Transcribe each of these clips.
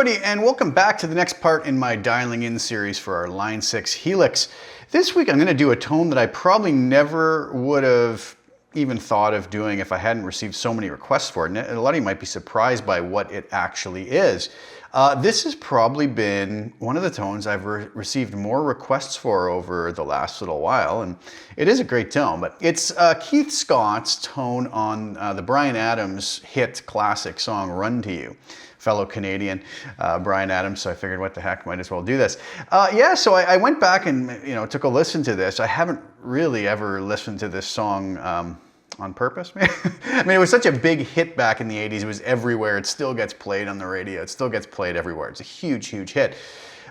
everybody, and welcome back to the next part in my dialing in series for our Line 6 Helix. This week I'm going to do a tone that I probably never would have even thought of doing if I hadn't received so many requests for it. And a lot of you might be surprised by what it actually is. This has probably been one of the tones I've received more requests for over the last little while, and it is a great tone, but it's Keith Scott's tone on the Bryan Adams hit classic song Run to You. Fellow Canadian, Bryan Adam, so I figured what the heck, might as well do this. Yeah, so I went back and took a listen to this. I haven't really ever listened to this song on purpose. I mean, it was such a big hit back in the 80s. It was everywhere. It still gets played on the radio. It still gets played everywhere. It's a huge, huge hit.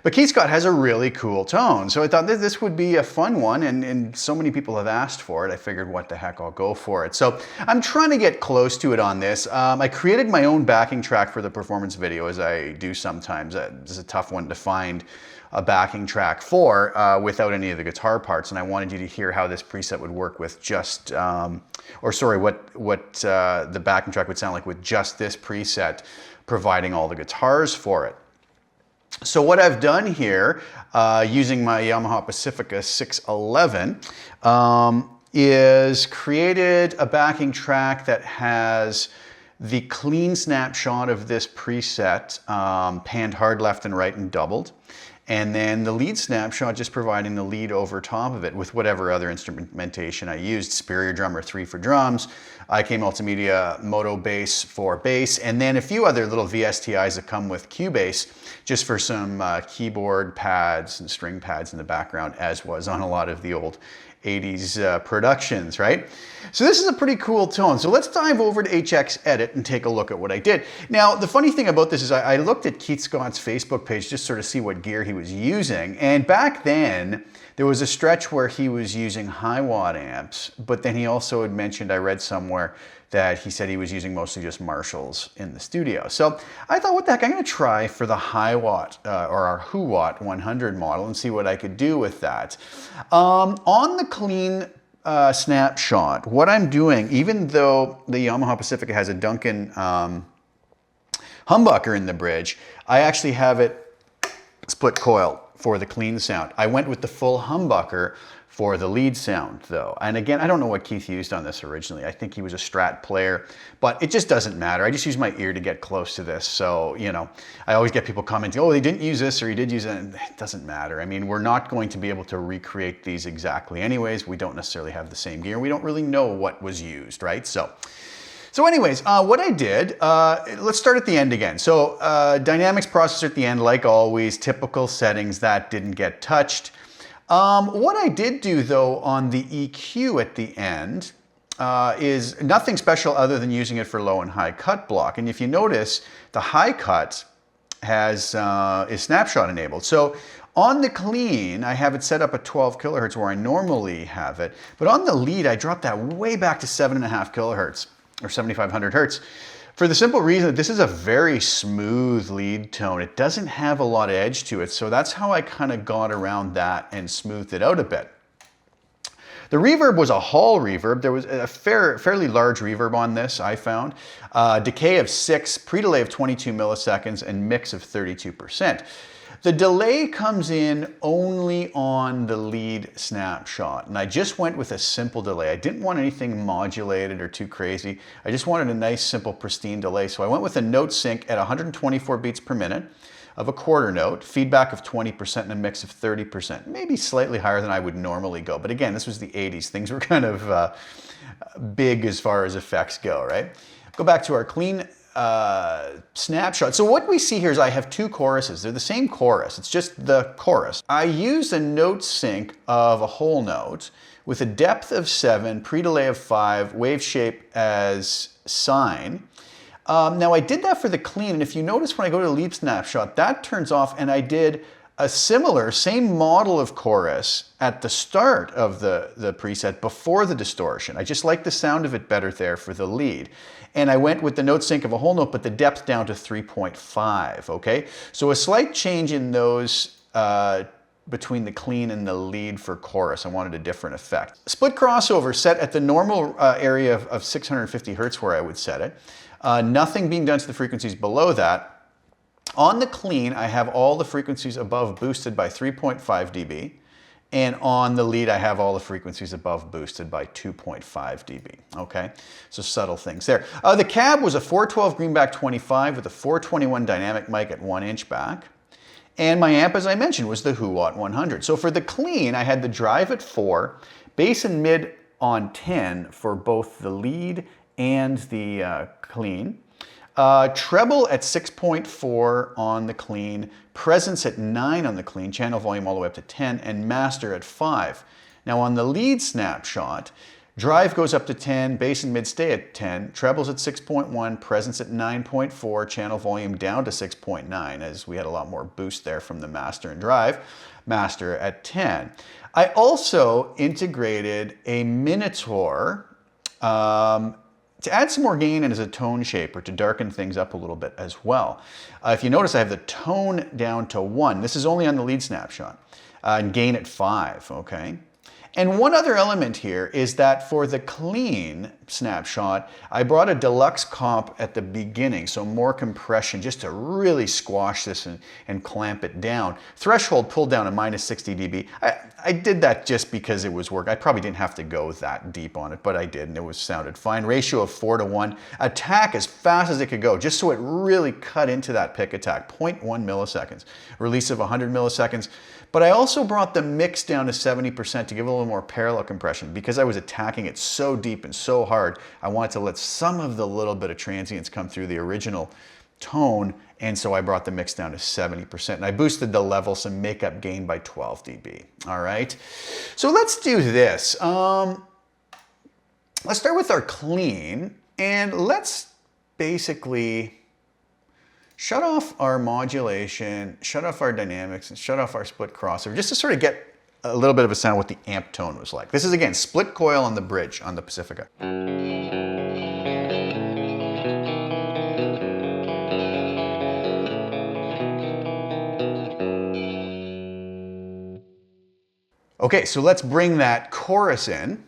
But Keith Scott has a really cool tone. So I thought this would be a fun one, and so many people have asked for it. I figured, what the heck, I'll go for it. So I'm trying to get close to it on this. I created my own backing track for the performance video, as I do sometimes. This is a tough one to find a backing track for without any of the guitar parts, and I wanted you to hear how this preset would work with just, what the backing track would sound like with just this preset, providing all the guitars for it. So what I've done here, using my Yamaha Pacifica 611, is created a backing track that has the clean snapshot of this preset, panned hard left and right and doubled. And then the lead snapshot, just providing the lead over top of it with whatever other instrumentation I used. Superior Drummer 3 for drums, IK Multimedia Moto Bass for bass, and then a few other little VSTIs that come with Cubase, just for some keyboard pads and string pads in the background, as was on a lot of the old 80s productions, right? So this is a pretty cool tone. So let's dive over to HX Edit and take a look at what I did. Now, the funny thing about this is I looked at Keith Scott's Facebook page just sort of see what gear he was using. And back then, there was a stretch where he was using high watt amps, but then he also had mentioned, I read somewhere, that he said he was using mostly just Marshalls in the studio. So I thought, what the heck, I'm gonna try for the high watt, or our Who Watt 100 model, and see what I could do with that. On the clean snapshot, what I'm doing, even though the Yamaha Pacifica has a Duncan humbucker in the bridge, I actually have it split coil for the clean sound. I went with the full humbucker for the lead sound though. And again, I don't know what Keith used on this originally. I think he was a Strat player, but it just doesn't matter. I just use my ear to get close to this. So, I always get people commenting, oh, they didn't use this or he did use it. And it doesn't matter. I mean, we're not going to be able to recreate these exactly anyways. We don't necessarily have the same gear. We don't really know what was used, right? So anyways, what I did, let's start at the end again. So dynamics processor at the end, like always, typical settings that didn't get touched. What I did do though on the EQ at the end is nothing special other than using it for low and high cut block. And if you notice, the high cut is snapshot enabled. So on the clean, I have it set up at 12 kilohertz where I normally have it. But on the lead, I dropped that way back to 7.5 kilohertz or 7,500 hertz. For the simple reason that this is a very smooth lead tone. It doesn't have a lot of edge to it, so that's how I kind of got around that and smoothed it out a bit. The reverb was a Hall reverb. There was a fairly large reverb on this, I found. Decay of 6, pre-delay of 22 milliseconds, and mix of 32%. The delay comes in only on the lead snapshot, and I just went with a simple delay. I didn't want anything modulated or too crazy. I just wanted a nice, simple, pristine delay. So I went with a note sync at 124 beats per minute of a quarter note, feedback of 20%, and a mix of 30%. Maybe slightly higher than I would normally go. But again, this was the 80s. Things were kind of big as far as effects go, right? Go back to our clean snapshot. So what we see here is I have two choruses. They're the same chorus. It's just the chorus. I use a note sync of a whole note with a depth of 7, pre-delay of 5, wave shape as sine. Now I did that for the clean, and if you notice when I go to the lead snapshot, that turns off, and I did a similar, same model of chorus at the start of the preset before the distortion. I just like the sound of it better there for the lead. And I went with the note sync of a whole note, but the depth down to 3.5, okay? So a slight change in those between the clean and the lead for chorus. I wanted a different effect. Split crossover set at the normal area of 650 hertz where I would set it. Nothing being done to the frequencies below that. On the clean, I have all the frequencies above boosted by 3.5 dB. And on the lead, I have all the frequencies above boosted by 2.5 dB, okay? So subtle things there. The cab was a 412 Greenback 25 with a 421 dynamic mic at 1-inch back. And my amp, as I mentioned, was the Huwatt 100. So for the clean, I had the drive at 4, bass and mid on 10 for both the lead and the clean. Treble at 6.4 on the clean, presence at 9 on the clean, channel volume all the way up to 10, and master at 5. Now on the lead snapshot, drive goes up to 10, bass and mid stay at 10, trebles at 6.1, presence at 9.4, channel volume down to 6.9, as we had a lot more boost there from the master and drive, master at 10. I also integrated a Minotaur to add some more gain and as a tone shaper to darken things up a little bit as well. If you notice, I have the tone down to 1. This is only on the lead snapshot. And gain at 5, okay? And one other element here is that for the clean snapshot, I brought a deluxe comp at the beginning, so more compression just to really squash this and clamp it down. Threshold pulled down to minus 60 dB. I did that just because it was work. I probably didn't have to go that deep on it, but I did, and it sounded fine. Ratio of 4:1. Attack as fast as it could go, just so it really cut into that pick attack. 0.1 milliseconds. Release of 100 milliseconds. But I also brought the mix down to 70% to give a little more parallel compression. Because I was attacking it so deep and so hard, I wanted to let some of the little bit of transients come through the original tone, and so I brought the mix down to 70%. And I boosted the level, some makeup gain by 12 dB. All right, so let's do this. Let's start with our clean, and let's basically shut off our modulation, shut off our dynamics, and shut off our split crossover, just to sort of get a little bit of a sound what the amp tone was like. This is, again, split coil on the bridge on the Pacifica. Okay, so let's bring that chorus in.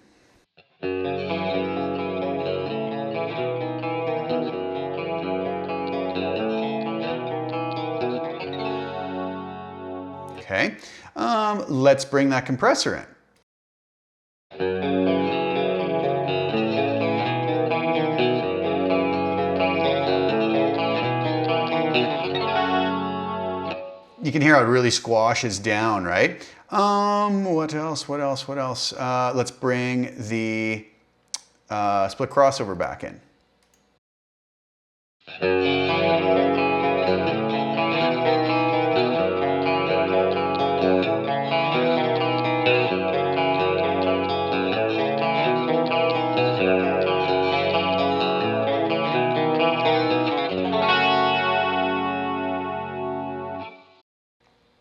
Okay, let's bring that compressor in. You can hear how it really squashes down, right? What else? Let's bring the split crossover back in.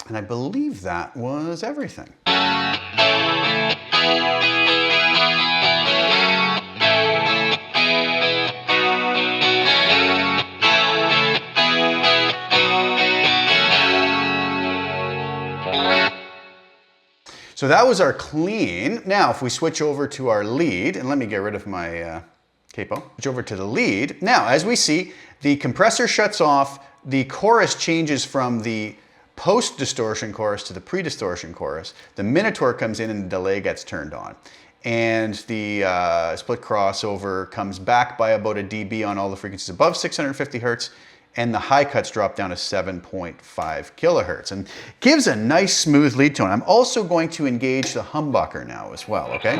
And I believe that was everything. So that was our clean. Now, if we switch over to our lead, and let me get rid of my capo, switch over to the lead. Now, as we see, the compressor shuts off, the chorus changes from the post-distortion chorus to the pre-distortion chorus. The Minotaur comes in and the delay gets turned on. And the split crossover comes back by about a dB on all the frequencies above 650 hertz, and the high cuts drop down to 7.5 kilohertz, and gives a nice smooth lead tone. I'm also going to engage the humbucker now as well, okay?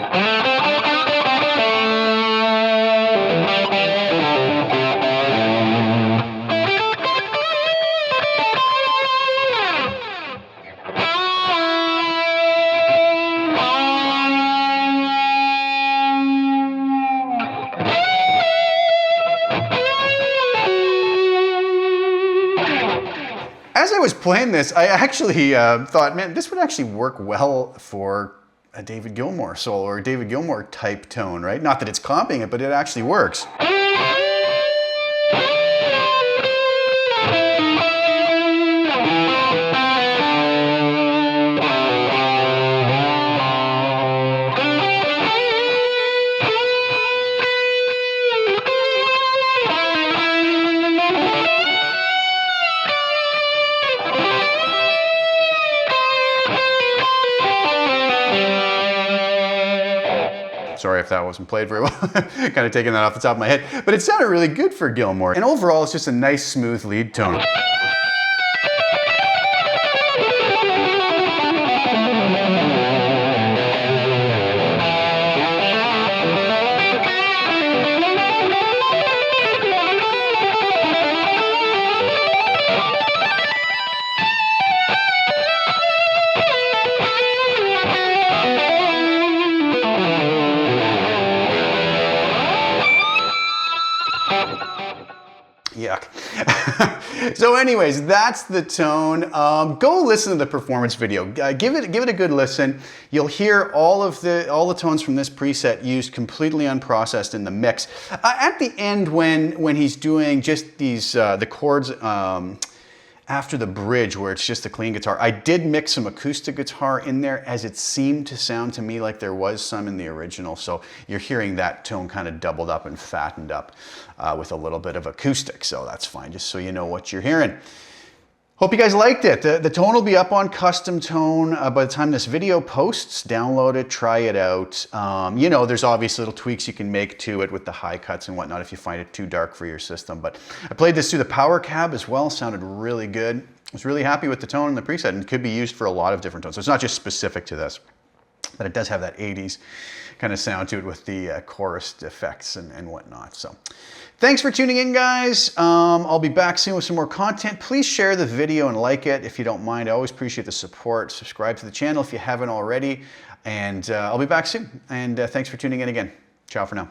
As I was playing this, I actually thought, man, this would actually work well for a David Gilmour solo or a David Gilmour type tone, right? Not that it's copying it, but it actually works. Sorry if that wasn't played very well. Kind of taking that off the top of my head. But it sounded really good for Gilmour. And overall, it's just a nice, smooth lead tone. Yuck. So anyways, that's the tone. Go listen to the performance video. Give it a good listen. You'll hear all the tones from this preset used completely unprocessed in the mix. At the end, when he's doing just these the chords after the bridge where it's just a clean guitar, I did mix some acoustic guitar in there, as it seemed to sound to me like there was some in the original. So you're hearing that tone kind of doubled up and fattened up with a little bit of acoustic. So that's fine, just so you know what you're hearing. Hope you guys liked it. The tone will be up on Custom Tone by the time this video posts. Download it, try it out. You know, there's obvious little tweaks you can make to it with the high cuts and whatnot if you find it too dark for your system. But I played this through the power cab as well. Sounded really good. I was really happy with the tone and the preset, and it could be used for a lot of different tones. So it's not just specific to this, but it does have that 80s kind of sound to it with the chorus effects and whatnot. So thanks for tuning in, guys. I'll be back soon with some more content. Please share the video and like it if you don't mind. I always appreciate the support. Subscribe to the channel if you haven't already. And I'll be back soon. And thanks for tuning in again. Ciao for now.